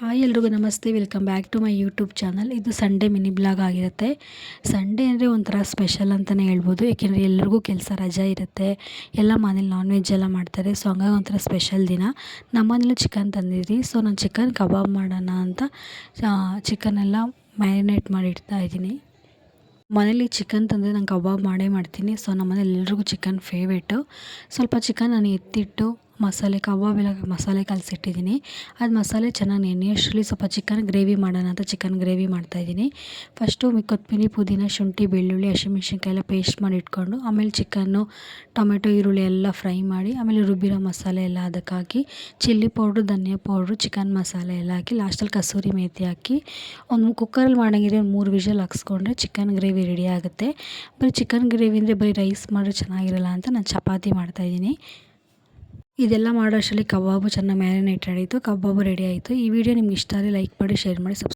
Hi ಎಲ್ರಿಗೂ ನಮಸ್ತೆ, welcome back to my YouTube channel. ಇದು ಸಂಡೇ ಮಿನಿ ಬ್ಲಾಗ್ ಆಗಿರುತ್ತೆ. ಸಂಡೇ ಅಂದರೆ ಒಂಥರ ಸ್ಪೆಷಲ್ ಅಂತಲೇ ಹೇಳ್ಬೋದು. ಏಕೆಂದರೆ ಎಲ್ಲರಿಗೂ ಕೆಲಸ ರಜೆ ಇರುತ್ತೆ, ಎಲ್ಲ ಮನೇಲಿ ನಾನ್ ವೆಜ್ ಎಲ್ಲ ಮಾಡ್ತಾರೆ. ಸೊ ಹಂಗಾಗಿ ಒಂಥರ ಸ್ಪೆಷಲ್ ದಿನ. ನಮ್ಮನೇಲೂ ಚಿಕನ್ ತಂದಿದ್ವಿ. ಸೊ ನಾನು ಚಿಕನ್ ಕಬಾಬ್ ಮಾಡೋಣ ಅಂತ ಚಿಕನೆಲ್ಲ ಮ್ಯಾರಿನೇಟ್ ಮಾಡಿ ಇಡ್ತಾ ಇದ್ದೀನಿ. ಮನೇಲಿ ಚಿಕನ್ ತಂದರೆ ನಾನು ಕಬಾಬ್ ಮಾಡೇ ಮಾಡ್ತೀನಿ. ಸೊ ನಮ್ಮ ಮನೇಲಿ ಎಲ್ರಿಗೂ ಚಿಕನ್ ಫೇವ್ರೇಟು. ಸ್ವಲ್ಪ ಚಿಕನ್ ನಾನು ಎತ್ತಿಟ್ಟು ಮಸಾಲೆ ಕಬಾಬ್ ಎಲ್ಲ ಮಸಾಲೆ ಕಲಸಿಟ್ಟಿದ್ದೀನಿ. ಅದು ಮಸಾಲೆ ಚೆನ್ನಾಗಿ ನೆನೆ ಅಷ್ಟರಲ್ಲಿ ಸ್ವಲ್ಪ ಚಿಕನ್ ಗ್ರೇವಿ ಮಾಡೋಣ ಅಂತ ಚಿಕನ್ ಗ್ರೇವಿ ಮಾಡ್ತಾಯಿದ್ದೀನಿ. ಫಸ್ಟು ಕೊತ್ತಂಬರಿ, ಪುದೀನ, ಶುಂಠಿ, ಬೆಳ್ಳುಳ್ಳಿ, ಹಸಿಮೆಣ್ಸಿನ್ಕಾಯಿ ಎಲ್ಲ ಪೇಸ್ಟ್ ಮಾಡಿ ಇಟ್ಕೊಂಡು, ಆಮೇಲೆ ಚಿಕನ್ನು, ಟೊಮೆಟೊ, ಈರುಳ್ಳಿ ಎಲ್ಲ ಫ್ರೈ ಮಾಡಿ, ಆಮೇಲೆ ರುಬ್ಬಿರೋ ಮಸಾಲೆ ಎಲ್ಲ ಅದಕ್ಕೆ ಹಾಕಿ, ಚಿಲ್ಲಿ ಪೌಡ್ರು, ಧನಿಯಾ ಪೌಡ್ರು, ಚಿಕನ್ ಮಸಾಲೆ ಎಲ್ಲ ಹಾಕಿ, ಲಾಸ್ಟಲ್ಲಿ ಕಸೂರಿ ಮೇಥಿ ಹಾಕಿ ಒಂದು ಕುಕ್ಕರಲ್ಲಿ ಮಾಡೋಂಗಿದ್ರೆ 3 ವಿಷಲ್ ಹಾಕ್ಸ್ಕೊಂಡ್ರೆ ಚಿಕನ್ ಗ್ರೇವಿ ರೆಡಿ ಆಗುತ್ತೆ. ಬರೀ ಚಿಕನ್ ಗ್ರೇವಿ ಅಂದರೆ ಬರೀ ರೈಸ್ ಮಾಡಿದ್ರೆ ಚೆನ್ನಾಗಿರಲ್ಲ ಅಂತ ನಾನು ಚಪಾತಿ ಮಾಡ್ತಾಯಿದ್ದೀನಿ. ಇದೆಲ್ಲ ಮಾಡೋ ಅಷ್ಟರಲ್ಲಿ ಕಬಾಬು ಚೆನ್ನಾಗಿ ಮ್ಯಾರಿನೇಟ್ ಆಯಿತು. ಕಬಾಬು ರೆಡಿ ಆಯಿತು. ಈ ವಿಡಿಯೋ ನಿಮ್ಗೆ ಇಷ್ಟ ಆದರೆ ಲೈಕ್ ಮಾಡಿ, ಶೇರ್ ಮಾಡಿ,